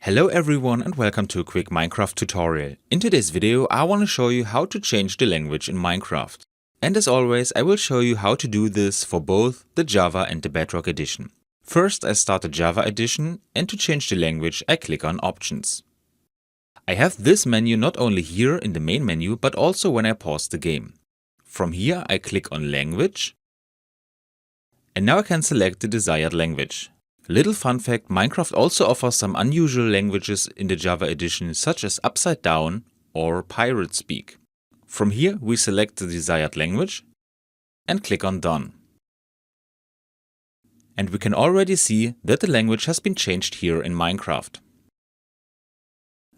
Hello everyone and welcome to a quick Minecraft tutorial. In today's video I want to show you how to change the language in Minecraft. And as always I will show you how to do this for both the Java and the Bedrock edition. First I start the Java edition, and to change the language I click on Options. I have this menu not only here in the main menu but also when I pause the game. From here I click on Language, and now I can select the desired language. Little fun fact, Minecraft also offers some unusual languages in the Java edition, such as Upside Down or Pirate Speak. From here we select the desired language and click on Done. And we can already see that the language has been changed here in Minecraft.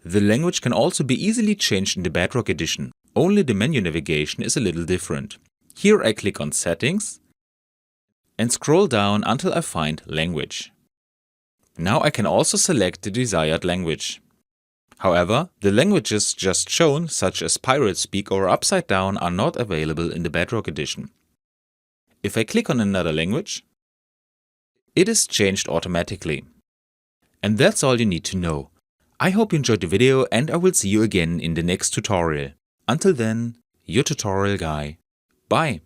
The language can also be easily changed in the Bedrock edition, only the menu navigation is a little different. Here I click on Settings and scroll down until I find Language. Now I can also select the desired language. However, the languages just shown, such as Pirate Speak or Upside Down, are not available in the Bedrock edition. If I click on another language, it is changed automatically. And that's all you need to know. I hope you enjoyed the video and I will see you again in the next tutorial. Until then, your tutorial guy. Bye!